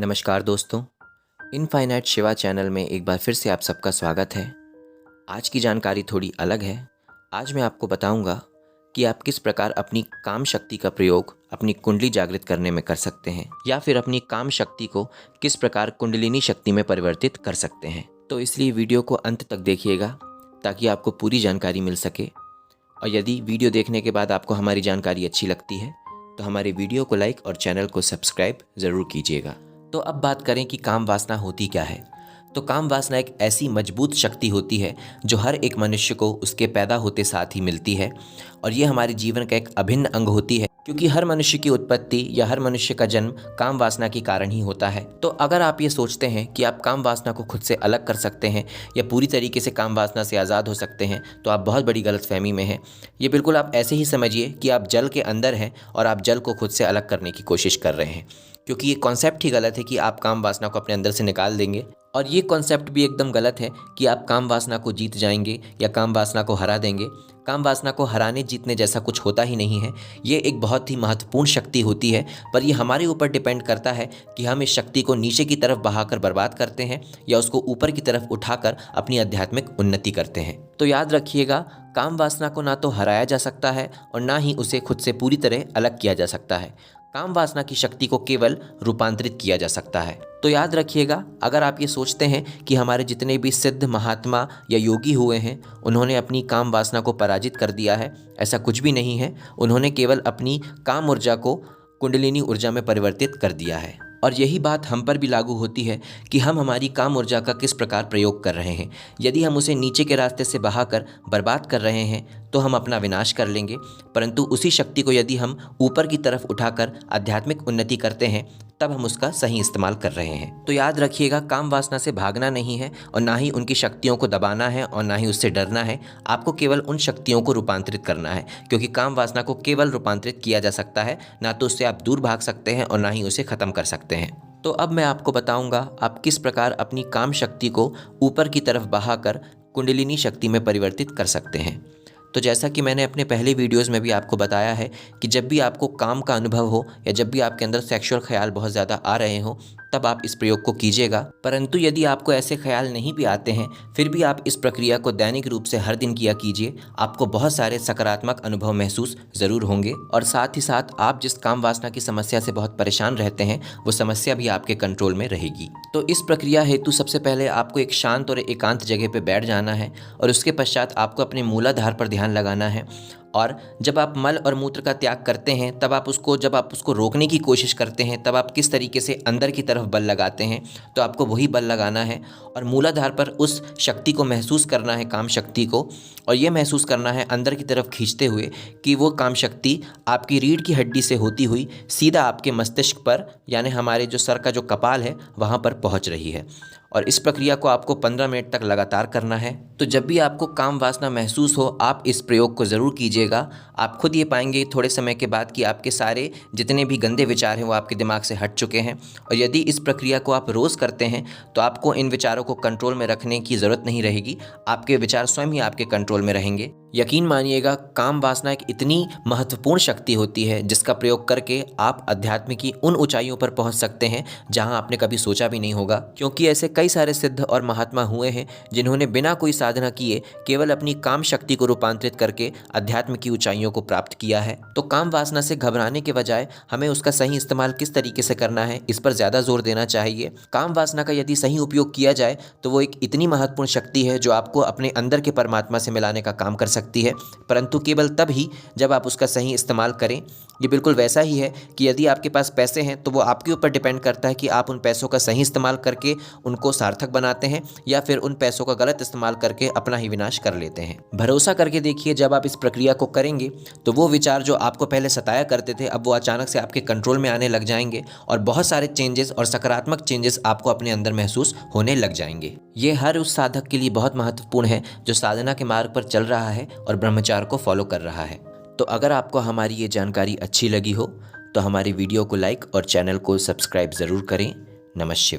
नमस्कार दोस्तों, infinite Shiva channel में एक बार फिर से आप सबका स्वागत है। आज की जानकारी थोड़ी अलग है। आज मैं आपको बताऊंगा कि आप किस प्रकार अपनी काम शक्ति का प्रयोग अपनी कुंडली जागृत करने में कर सकते हैं या फिर अपनी काम शक्ति को किस प्रकार कुंडलिनी शक्ति में परिवर्तित कर सकते हैं। तो इसलिए वीडियो को अंत तक देखिएगा ताकि आपको पूरी जानकारी मिल सके। और यदि वीडियो देखने के बाद आपको हमारी जानकारी अच्छी लगती है तो हमारे वीडियो को लाइक और चैनल को सब्सक्राइब ज़रूर कीजिएगा। तो अब बात करें कि काम वासना होती क्या है। तो काम वासना एक ऐसी मजबूत शक्ति होती है जो हर एक मनुष्य को उसके पैदा होते साथ ही मिलती है और ये हमारे जीवन का एक अभिन्न अंग होती है, क्योंकि हर मनुष्य की उत्पत्ति या हर मनुष्य का जन्म काम वासना के कारण ही होता है। तो अगर आप ये सोचते हैं कि आप काम वासना को खुद से अलग कर सकते हैं या पूरी तरीके से काम वासना से आज़ाद हो सकते हैं तो आप बहुत बड़ी गलतफहमी में हैं। ये बिल्कुल आप ऐसे ही समझिए कि आप जल के अंदर हैं और आप जल को खुद से अलग करने की कोशिश कर रहे हैं, क्योंकि ये कॉन्सेप्ट ही गलत है कि आप काम वासना को अपने अंदर से निकाल देंगे। और ये कॉन्सेप्ट भी एकदम गलत है कि आप काम वासना को जीत जाएंगे या काम वासना को हरा देंगे। काम वासना को हराने जीतने जैसा कुछ होता ही नहीं है। ये एक बहुत ही महत्वपूर्ण शक्ति होती है, पर ये हमारे ऊपर डिपेंड करता है कि हम इस शक्ति को नीचे की तरफ बहाकर बर्बाद करते हैं या उसको ऊपर की तरफ उठाकर अपनी आध्यात्मिक उन्नति करते हैं। तो याद रखिएगा, काम वासना को ना तो हराया जा सकता है और ना ही उसे खुद से पूरी तरह अलग किया जा सकता है। काम वासना की शक्ति को केवल रूपांतरित किया जा सकता है। तो याद रखिएगा, अगर आप ये सोचते हैं कि हमारे जितने भी सिद्ध महात्मा या योगी हुए हैं उन्होंने अपनी काम वासना को पराजित कर दिया है, ऐसा कुछ भी नहीं है। उन्होंने केवल अपनी काम ऊर्जा को कुंडलिनी ऊर्जा में परिवर्तित कर दिया है। और यही बात हम पर भी लागू होती है कि हम हमारी काम ऊर्जा का किस प्रकार प्रयोग कर रहे हैं। यदि हम उसे नीचे के रास्ते से बहाकर बर्बाद कर रहे हैं तो हम अपना विनाश कर लेंगे, परंतु उसी शक्ति को यदि हम ऊपर की तरफ उठाकर आध्यात्मिक उन्नति करते हैं तब हम उसका सही इस्तेमाल कर रहे हैं। तो याद रखिएगा, काम वासना से भागना नहीं है और ना ही उनकी शक्तियों को दबाना है और ना ही उससे डरना है। आपको केवल उन शक्तियों को रूपांतरित करना है, क्योंकि काम वासना को केवल रूपांतरित किया जा सकता है, ना तो उससे आप दूर भाग सकते हैं और ना ही उसे ख़त्म कर सकते हैं। तो अब मैं आपको बताऊंगा आप किस प्रकार अपनी काम शक्ति को ऊपर की तरफ बहाकर कुंडलिनी शक्ति में परिवर्तित कर सकते हैं। तो जैसा कि मैंने अपने पहले वीडियोस में भी आपको बताया है कि जब भी आपको काम का अनुभव हो या जब भी आपके अंदर सेक्सुअल ख्याल बहुत ज़्यादा आ रहे हो तब आप इस प्रयोग को कीजिएगा। परंतु यदि आपको ऐसे ख्याल नहीं भी आते हैं फिर भी आप इस प्रक्रिया को दैनिक रूप से हर दिन किया कीजिए। आपको बहुत सारे सकारात्मक अनुभव महसूस ज़रूर होंगे और साथ ही साथ आप जिस काम वासना की समस्या से बहुत परेशान रहते हैं वो समस्या भी आपके कंट्रोल में रहेगी। तो इस प्रक्रिया हेतु सबसे पहले आपको एक शांत और एकांत जगह पर बैठ जाना है और उसके पश्चात आपको अपने मूलाधार पर ध्यान लगाना है। और जब आप मल और मूत्र का त्याग करते हैं तब जब आप उसको रोकने की कोशिश करते हैं तब आप किस तरीके से अंदर की तरफ बल लगाते हैं, तो आपको वही बल लगाना है और मूलाधार पर उस शक्ति को महसूस करना है, काम शक्ति को, और ये महसूस करना है अंदर की तरफ खींचते हुए कि वो काम शक्ति आपकी रीढ़ की हड्डी से होती हुई सीधा आपके मस्तिष्क पर, यानी हमारे जो सर का जो कपाल है वहाँ पर पहुँच रही है। और इस प्रक्रिया को आपको 15 मिनट तक लगातार करना है। तो जब भी आपको काम वासना महसूस हो आप इस प्रयोग को ज़रूर कीजिएगा। आप खुद ये पाएंगे थोड़े समय के बाद कि आपके सारे जितने भी गंदे विचार हैं वो आपके दिमाग से हट चुके हैं। और यदि इस प्रक्रिया को आप रोज़ करते हैं तो आपको इन विचारों को कंट्रोल में रखने की ज़रूरत नहीं रहेगी। आपके विचार स्वयं ही आपके कंट्रोल में रहेंगे। यकीन मानिएगा, काम वासना एक इतनी महत्वपूर्ण शक्ति होती है जिसका प्रयोग करके आप अध्यात्म की उन ऊंचाइयों पर पहुंच सकते हैं जहां आपने कभी सोचा भी नहीं होगा। क्योंकि ऐसे कई सारे सिद्ध और महात्मा हुए हैं जिन्होंने बिना कोई साधना किए केवल अपनी काम शक्ति को रूपांतरित करके अध्यात्म की ऊंचाइयों को प्राप्त किया है। तो काम वासना से घबराने के बजाय हमें उसका सही इस्तेमाल किस तरीके से करना है इस पर ज़्यादा जोर देना चाहिए। काम वासना का यदि सही उपयोग किया जाए तो वो एक इतनी महत्वपूर्ण शक्ति है जो आपको अपने अंदर के परमात्मा से मिलाने का काम कर सकती है, परंतु केवल तब ही जब आप उसका सही इस्तेमाल करें। ये बिल्कुल वैसा ही है कि यदि आपके पास पैसे हैं तो वो आपके ऊपर डिपेंड करता है कि आप उन पैसों का सही इस्तेमाल करके उनको सार्थक बनाते हैं या फिर उन पैसों का गलत इस्तेमाल करके अपना ही विनाश कर लेते हैं। भरोसा करके देखिए, जब आप इस प्रक्रिया को करेंगे तो वो विचार जो आपको पहले सताया करते थे अब वो अचानक से आपके कंट्रोल में आने लग जाएंगे और बहुत सारे चेंजेस और सकारात्मक चेंजेस आपको अपने अंदर महसूस होने लग जाएंगे। ये हर उस साधक के लिए बहुत महत्वपूर्ण है जो साधना के मार्ग पर चल रहा है और ब्रह्मचार्य को फॉलो कर रहा है। तो अगर आपको हमारी ये जानकारी अच्छी लगी हो तो हमारी वीडियो को लाइक और चैनल को सब्सक्राइब ज़रूर करें। नमः शिवाय।